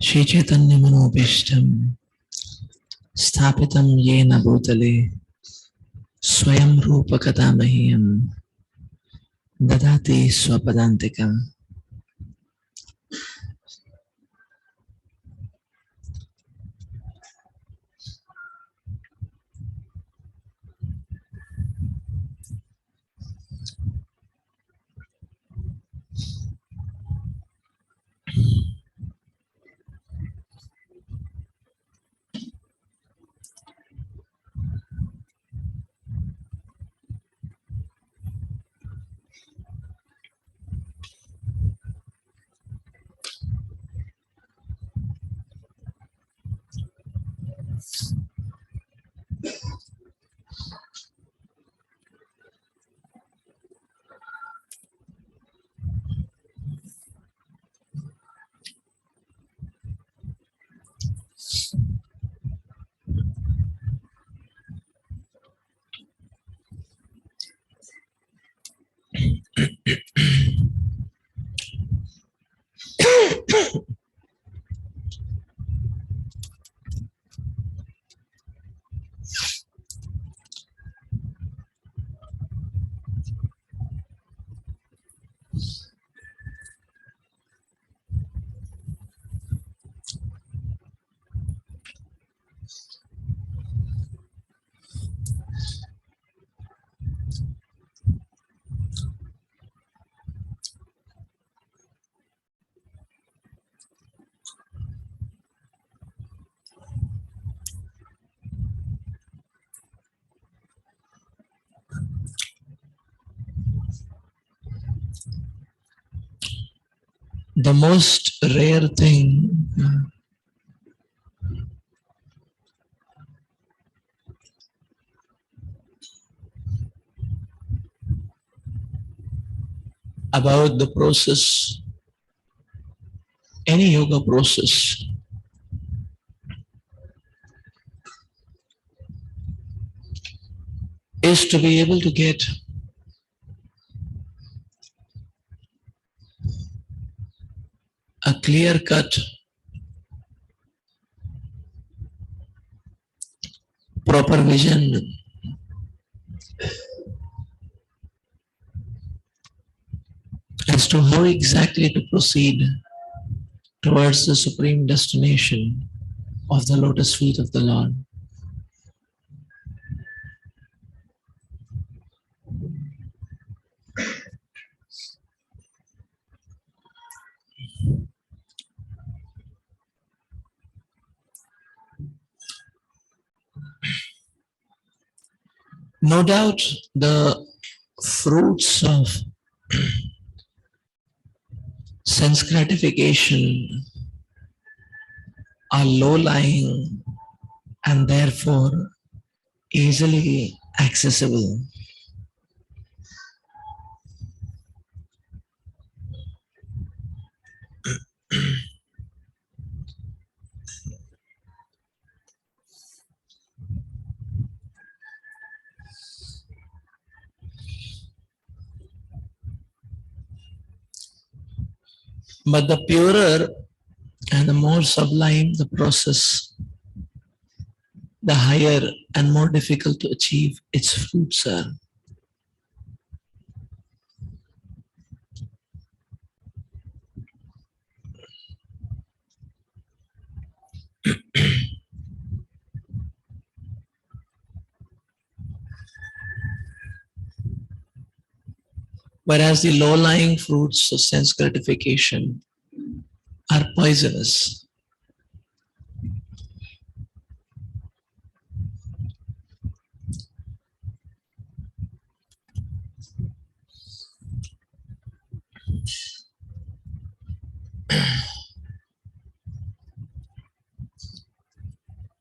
Shri Chaitanya Manopishtam Sthapitam Yena Bhutale Swayam Rupa Katamahiyam Dadati Swapadantikam. The most rare thing about the process, any yoga process, is to be able to get a clear cut, proper vision as to how exactly to proceed towards the supreme destination of the lotus feet of the Lord. No doubt the fruits of sense gratification are low-lying and therefore easily accessible. But the purer and the more sublime the process, the higher and more difficult to achieve its fruits are. Whereas the low-lying fruits of sense gratification are poisonous.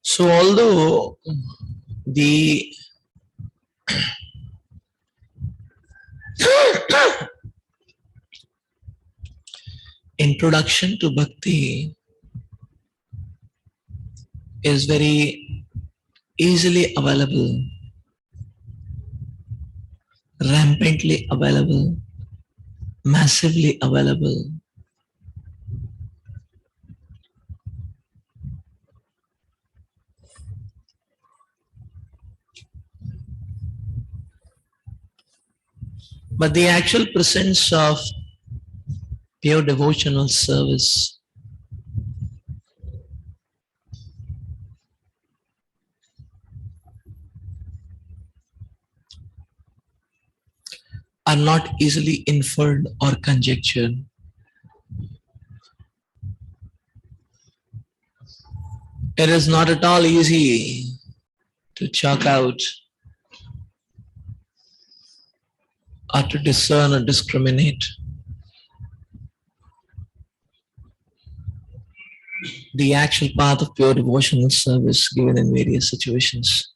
So although the introduction to bhakti is very easily available, rampantly available, massively available, But the actual presence of pure devotional service are not easily inferred or conjectured. It is not at all easy to chalk out or to discern or discriminate the actual path of pure devotional service given in various situations.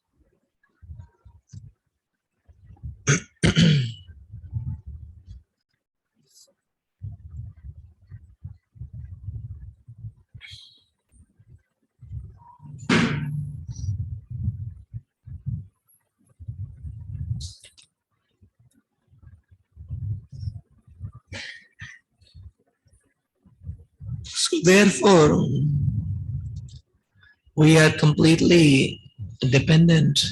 So therefore, we are completely dependent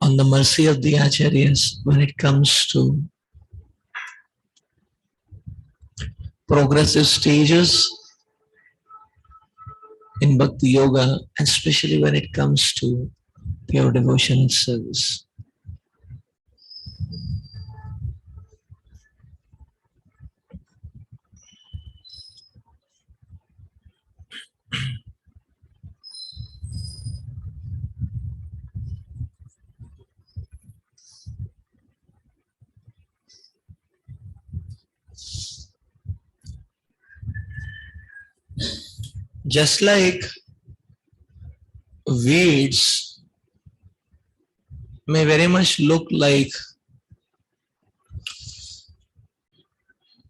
on the mercy of the acharyas when it comes to progressive stages in bhakti yoga, and especially when it comes to pure devotion and service. Just like weeds may very much look like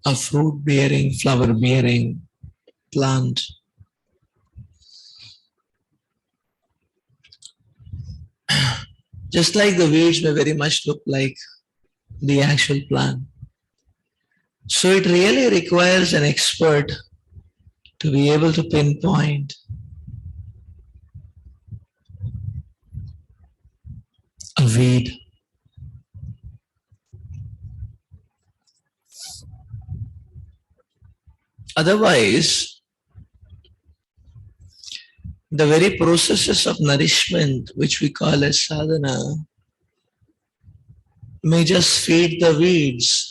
a fruit bearing, flower bearing plant, just like the weeds may very much look like the actual plant. So it really requires an expert to be able to pinpoint a weed. Otherwise, the very processes of nourishment, which we call as sadhana, may just feed the weeds,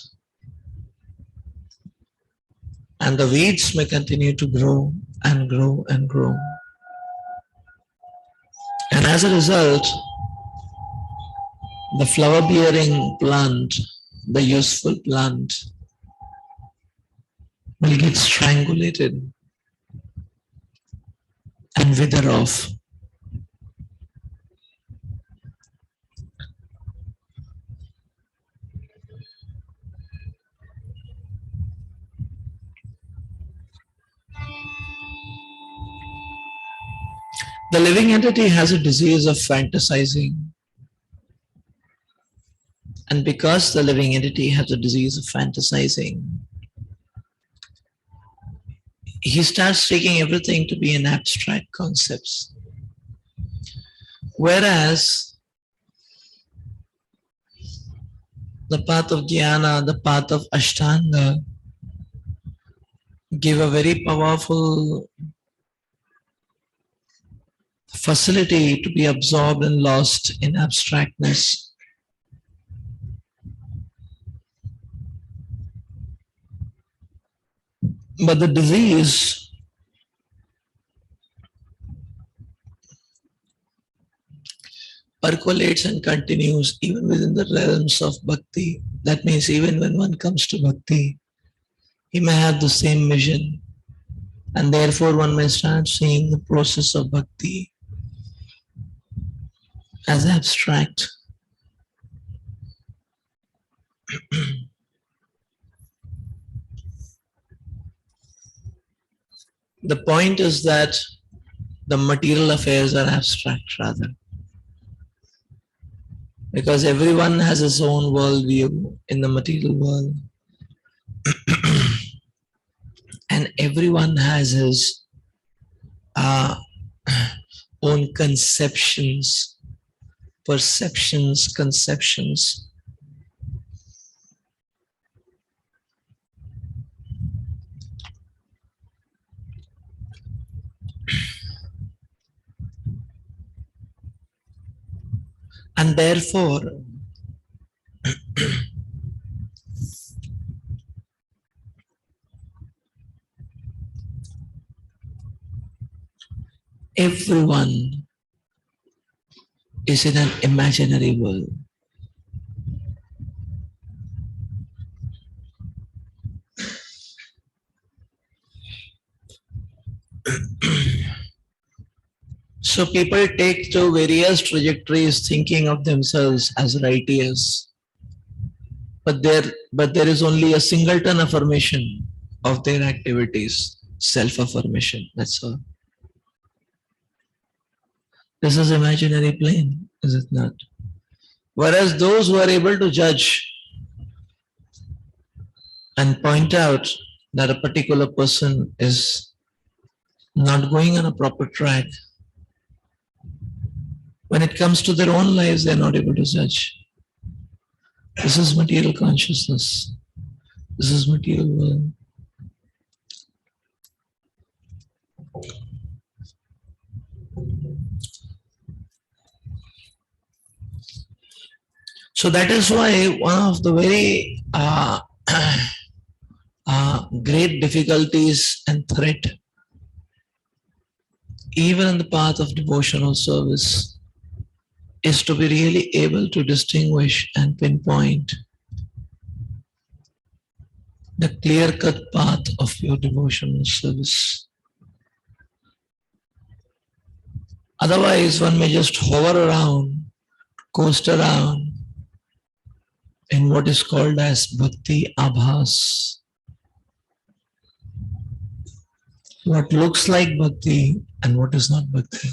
and the weeds may continue to grow and grow and grow. And as a result, the flower bearing plant, the useful plant, will get strangulated and wither off. The living entity has a disease of fantasizing. And because the living entity has a disease of fantasizing, he starts taking everything to be an abstract concepts. Whereas the path of dhyana, the path of ashtanga, give a very powerful facility to be absorbed and lost in abstractness. But the disease percolates and continues even within the realms of bhakti. That means even when one comes to bhakti, he may have the same vision, and therefore one may start seeing the process of bhakti as abstract. The point is that the material affairs are abstract rather, because everyone has his own worldview in the material world, and everyone has his own conceptions, perceptions, conceptions And therefore, everyone is in an imaginary world. So people take to various trajectories thinking of themselves as righteous, but there is only a singleton affirmation of their activities, self-affirmation. That's all. This is imaginary plane, is it not? Whereas those who are able to judge and point out that a particular person is not going on a proper track, when it comes to their own lives, they're not able to judge. This is material consciousness. This is material world. So that is why one of the very great difficulties and threat, even in the path of devotional service, is to be really able to distinguish and pinpoint the clear-cut path of your devotional service. Otherwise, one may just hover around, coast around in what is called as bhakti abhas. What looks like bhakti and what is not bhakti.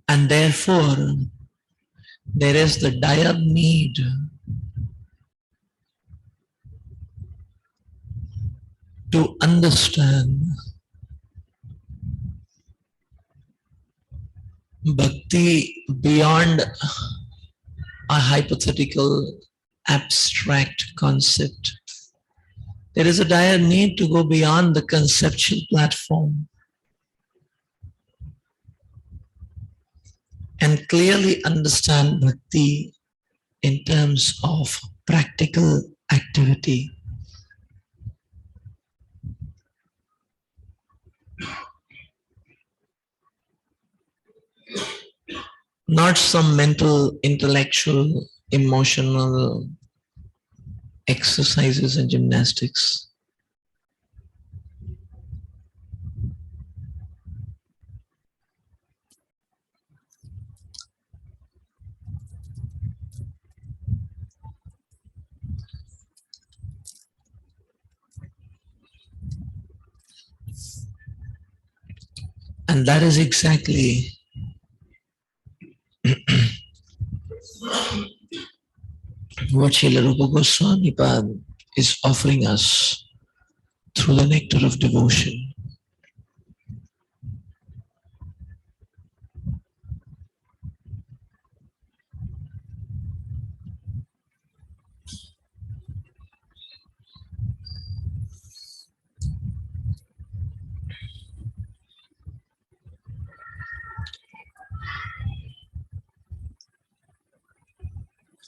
And therefore, there is the dire need to understand bhakti beyond a hypothetical abstract concept. There is a dire need to go beyond the conceptual platform and clearly understand bhakti in terms of practical activity. Not some mental, intellectual, emotional exercises and gymnastics. And that is exactly what Srila Rupa Goswami Pad is offering us through the nectar of devotion.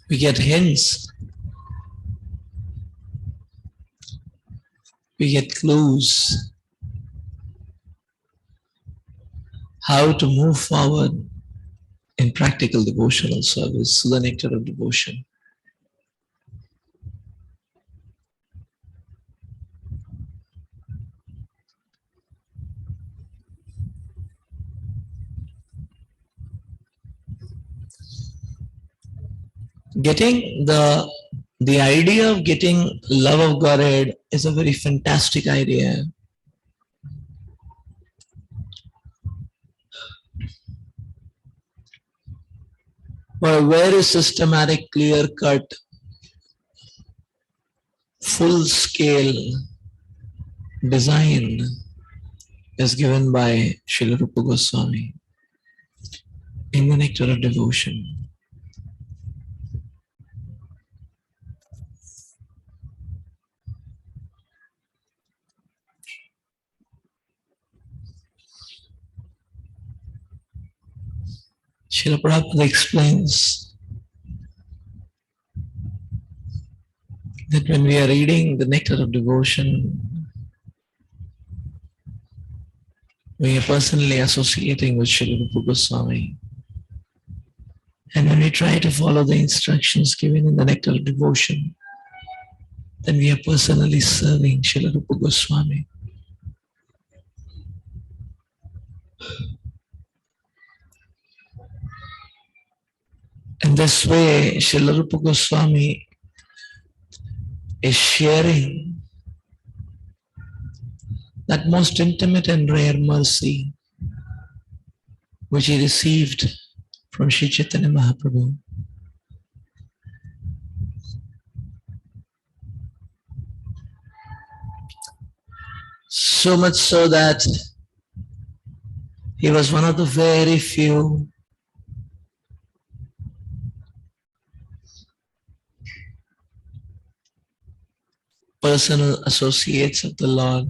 We get hints, we get clues how to move forward in practical devotional service through the nectar of devotion. Getting the idea of getting love of Godhead is a very fantastic idea. But a very systematic, clear-cut, full-scale design is given by Srila Rupa Goswami in the Nectar of Devotion. Srila Prabhupada explains that when we are reading the Nectar of Devotion, we are personally associating with Srila Rupa Goswami. And when we try to follow the instructions given in the Nectar of Devotion, then we are personally serving Srila Rupa Goswami. In this way, Srila Rupa Goswami is sharing that most intimate and rare mercy which he received from Sri Chaitanya Mahaprabhu. So much so that he was one of the very few personal associates of the Lord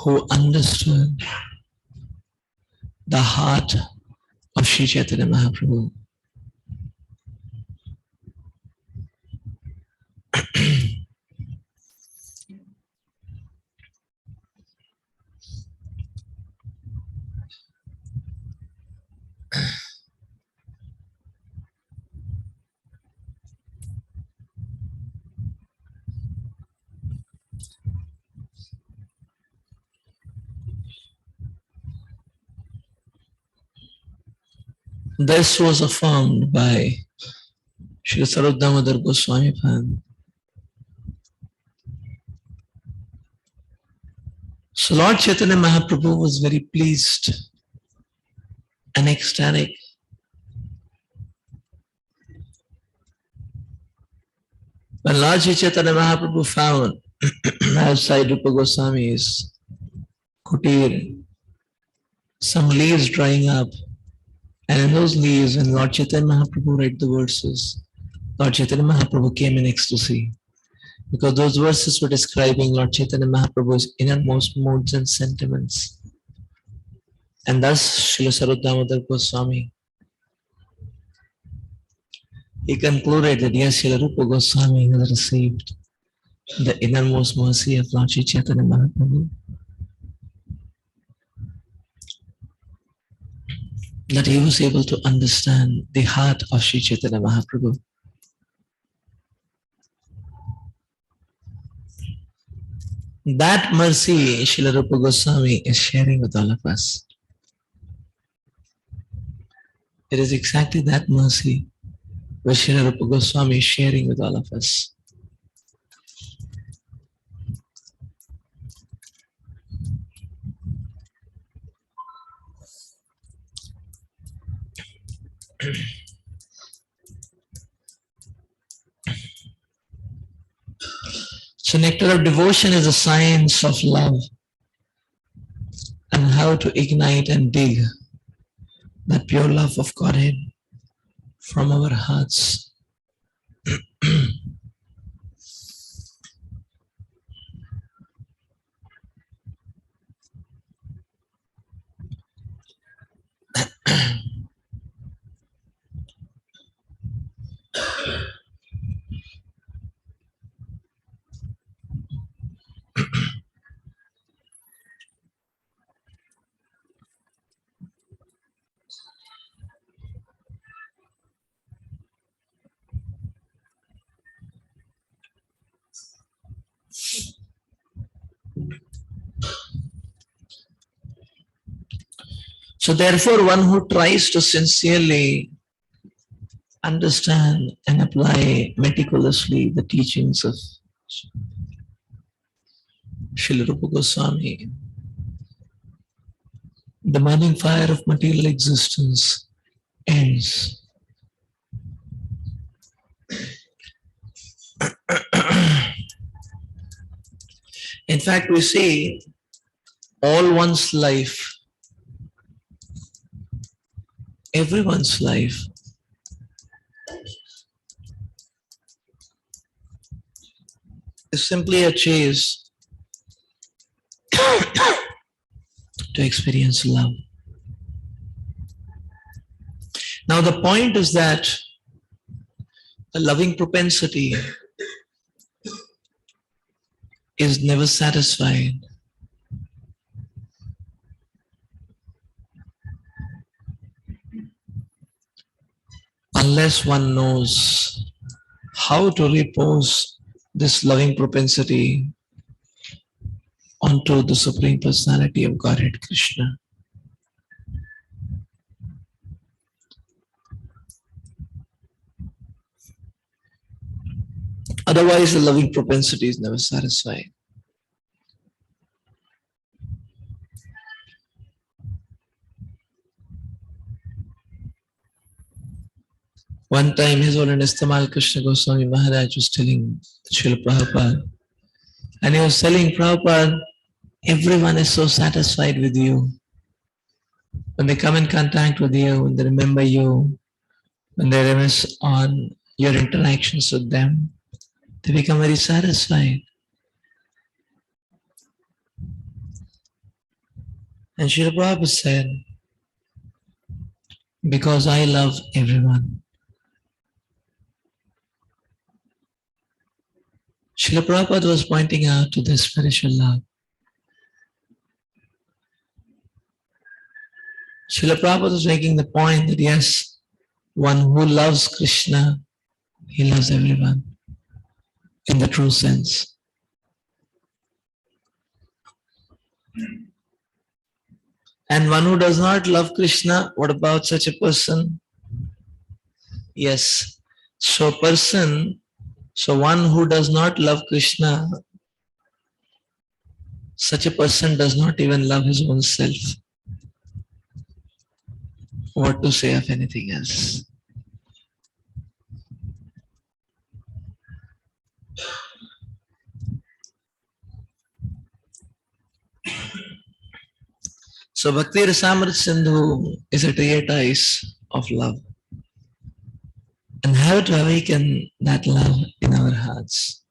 who understood the heart of Sri Chaitanya Mahaprabhu. This was affirmed by Sri Sarup Damodar Goswami Pan. So Lord Chaitanya Mahaprabhu was very pleased and ecstatic when Lord Chaitanya Mahaprabhu found outside Rupa Goswami's kutir some leaves drying up, and in those leaves, when Lord Chaitanya Mahaprabhu read the verses, Lord Chaitanya Mahaprabhu came in ecstasy, because those verses were describing Lord Chaitanya Mahaprabhu's innermost moods and sentiments. And thus, Srila Sarup Damodar Goswami, he concluded that yes, Srila Rupa Goswami has received the innermost mercy of Lord Chaitanya Mahaprabhu, that he was able to understand the heart of Sri Chaitanya Mahaprabhu. That mercy Srila Rupa Goswami is sharing with all of us. It is exactly that mercy which Srila Rupa Goswami is sharing with all of us. So nectar of devotion is a science of love and how to ignite and dig that pure love of Godhead from our hearts. So therefore, one who tries to sincerely understand and apply meticulously the teachings of Srila Rupa Goswami, the burning fire of material existence ends. fact, we see all one's life, everyone's life, is simply a chase to experience love. Now, the point is that the loving propensity is never satisfied unless one knows how to repose this loving propensity onto the Supreme Personality of Godhead Krishna. Otherwise, the loving propensity is never satisfied. One time, His Holiness Tamal Krishna Goswami Maharaj was telling Srila Prabhupada, and he was telling Prabhupada, everyone is so satisfied with you. When they come in contact with you, when they remember you, when they reminisce on your interactions with them, they become very satisfied. And Srila Prabhupada said, because I love everyone. Srila Prabhupada was pointing out to this spiritual love. Srila Prabhupada was making the point that yes, one who loves Krishna, he loves everyone in the true sense. And one who does not love Krishna, what about such a person? Yes, so one who does not love Krishna, such a person does not even love his own self. What to say of anything else? So Bhakti Rasamrita Sindhu is a treatise of love and how to awaken that love in our hearts.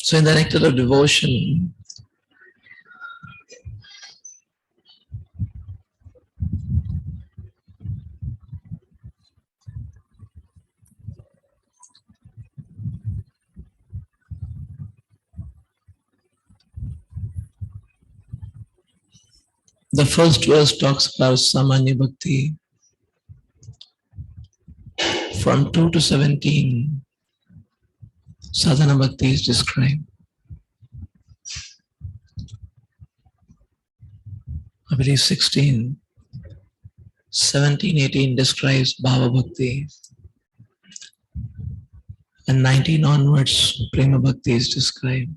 So in the nectar of devotion, the first verse talks about Samanya Bhakti. From 2 to 17, Sadhana Bhakti is described. I believe 16, 17, 18 describes Bhava Bhakti. And 19 onwards, Prema Bhakti is described.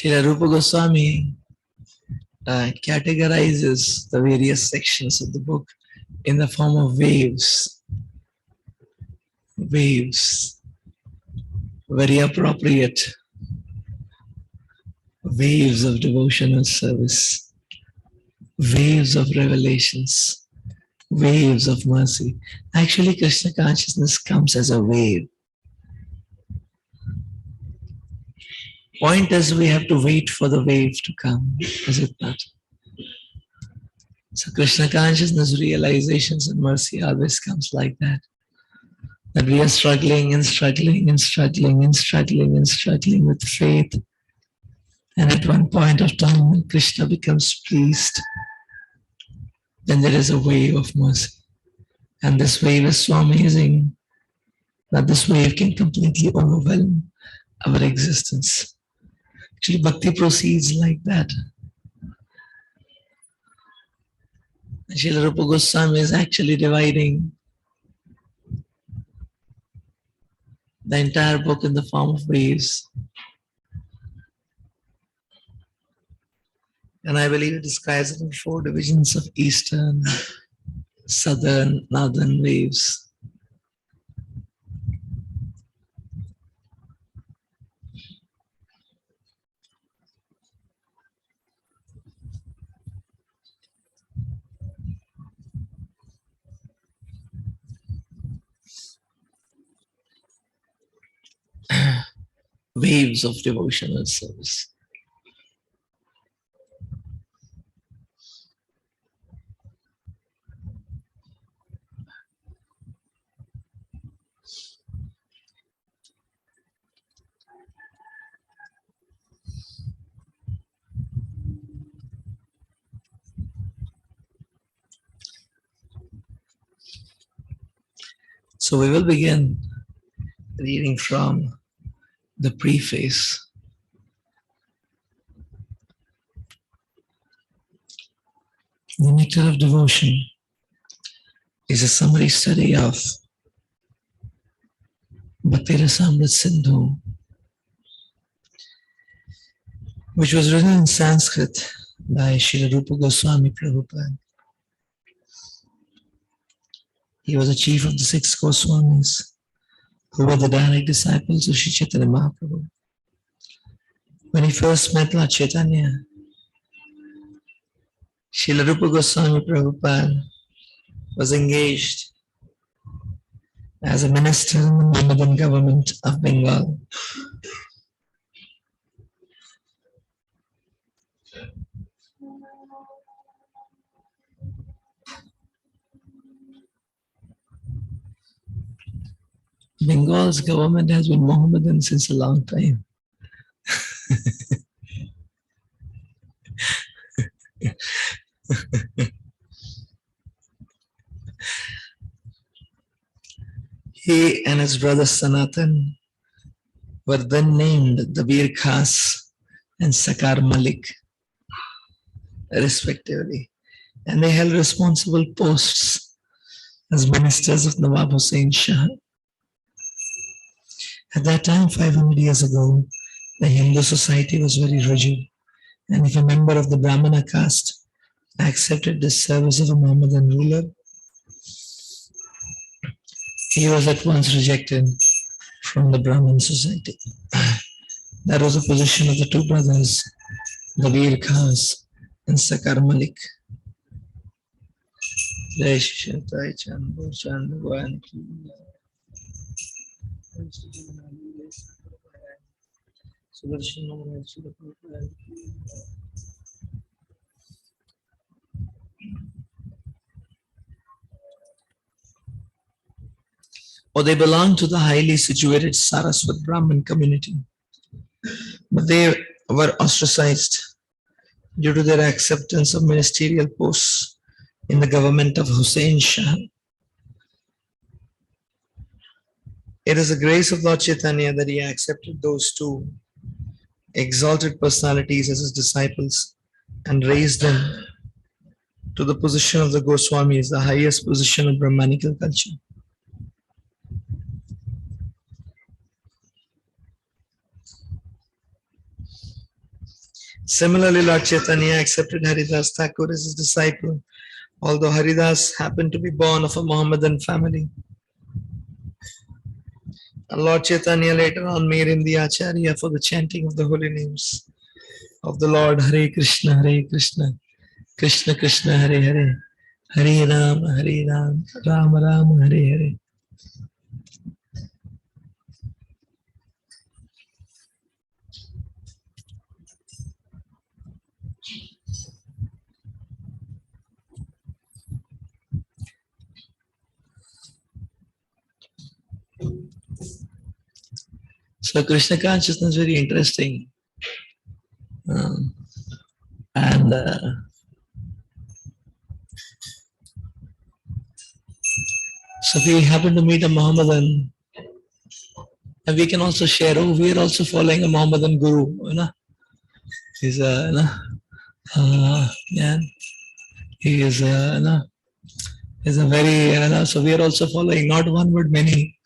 Srila Rupa Goswami categorizes the various sections of the book in the form of waves. Waves, very appropriate. Waves of devotional service, waves of revelations, waves of mercy. Actually, Krishna consciousness comes as a wave. Point is, we have to wait for the wave to come, is it not? So Krishna consciousness realizations and mercy always comes like that. That we are struggling and struggling and struggling and struggling and struggling with faith. And at one point of time, when Krishna becomes pleased, then there is a wave of mercy. And this wave is so amazing that this wave can completely overwhelm our existence. Actually, bhakti proceeds like that. Srila Rupa Goswami is actually dividing the entire book in the form of waves. And I believe it describes it in 4 divisions of eastern, southern, northern waves. Waves of devotional service. So we will begin reading from the preface. The Nectar of Devotion is a summary study of Bhakti Rasamrit Sindhu, which was written in Sanskrit by Srila Rupa Goswami Prabhupada. He was a chief of the 6 Goswamis, who were the direct disciples of Sri Chaitanya Mahaprabhu. When he first met Lord Chaitanya, Srila Rupa Goswami Prabhupada was engaged as a minister in the Mohammedan government of Bengal. Bengal's government has been Mohammedan since a long time. He and his brother Sanatan were then named Dabir Khas and Sakar Malik, respectively, and they held responsible posts as ministers of Nawab Hussain Shah. At that time, 500 years ago, the Hindu society was very rigid, and if a member of the Brahmana caste accepted the service of a Mohammedan ruler, he was at once rejected from the Brahmin society. That was the position of the 2 brothers, Dabir Khas and Sakar Malik. Or they belonged to the highly situated Saraswat Brahmin community, but they were ostracized due to their acceptance of ministerial posts in the government of Hussain Shah. It is the grace of Lord Chaitanya that he accepted those 2 exalted personalities as his disciples and raised them to the position of the Goswamis, the highest position of Brahmanical culture. Similarly, Lord Chaitanya accepted Haridas Thakur as his disciple, although Haridas happened to be born of a Mohammedan family. And Lord Chaitanya later on made him the Acharya for the chanting of the holy names of the Lord. Hare Krishna, Krishna Krishna, Hare Hare, Hare Ram, Ram Ram, Hare Hare. So Krishna consciousness is very interesting. And so if we happen to meet a Mohammedan, and we can also share, oh, we are also following a Mohammedan guru. You know? He's yeah, he is is a very, so we are also following not one but many.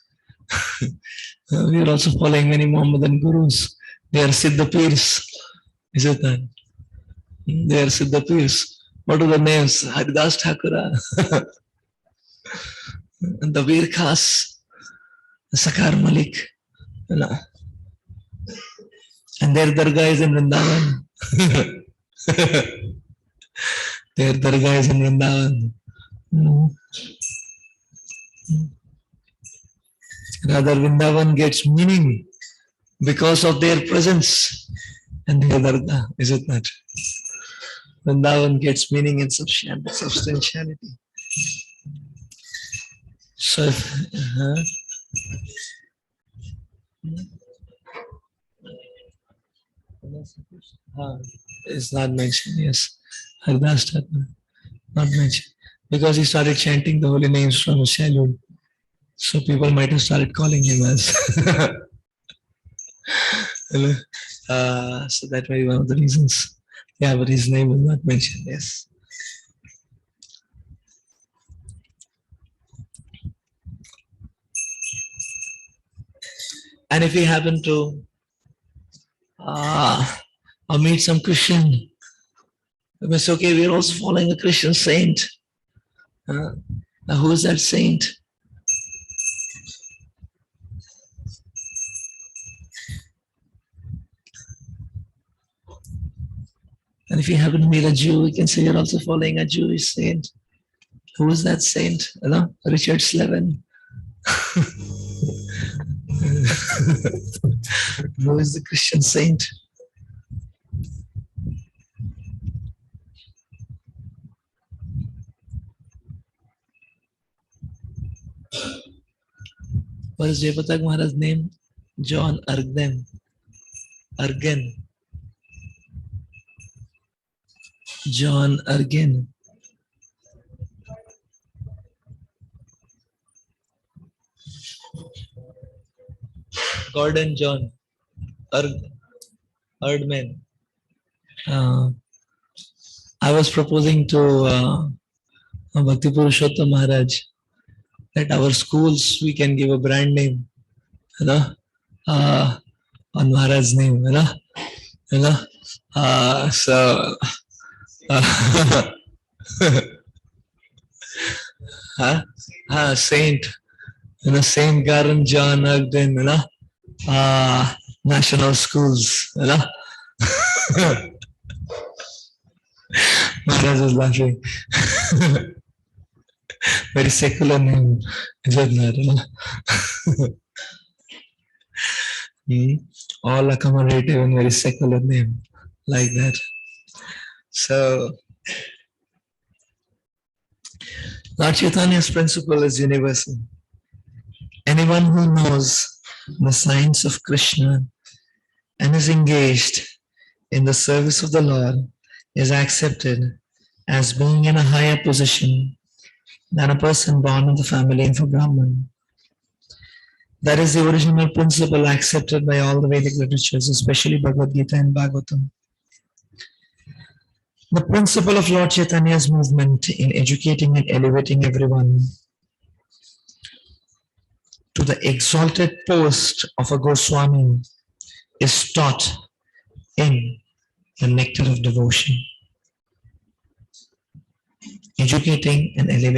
We are also following many Mohammedan gurus. They are Siddha Pirs. Is it that? They are Siddha Pirs. What are the names? Haridas Thakura, the Veer Khas, Sakar Malik, you know. And their dargah is in Vrindavan. Their dargah is in Vrindavan. Rather, Vrindavan gets meaning because of their presence and their dargah, is it not? Vrindavan gets meaning and substantiality. So, it's not mentioned, yes. Haridas Thakur, not mentioned. Because he started chanting the holy names from his childhood. So people might have started calling him as. So that may be one of the reasons. Yeah, but his name is not mentioned, yes. And if we happen to meet some Christian, we say, okay, we're also following a Christian saint. Now, who is that saint? And if you happen to meet a Jew, we can say you're also following a Jewish saint. Who is that saint? You know, Richard Slevin. Who is the Christian saint? What is Jayapataka Maharaj's name? John Argen. John Argen. Gordon John Erdman. I was proposing to Bhakti Purushottam Maharaj that our schools we can give a brand name, you know, on Maharaj's name, you know. So Saint, Saint Garan John Ogden, national schools, Maharaj was laughing. Very secular name, is it not? All accommodative and very secular name, like that. So, Lord Chaitanya's principle is universal. Anyone who knows the science of Krishna and is engaged in the service of the Lord is accepted as being in a higher position than a person born in the family of a Brahman. That is the original principle accepted by all the Vedic literatures, especially Bhagavad Gita and Bhagavatam. The principle of Lord Chaitanya's movement in educating and elevating everyone to the exalted post of a Goswami is taught in the nectar of devotion, educating and elevating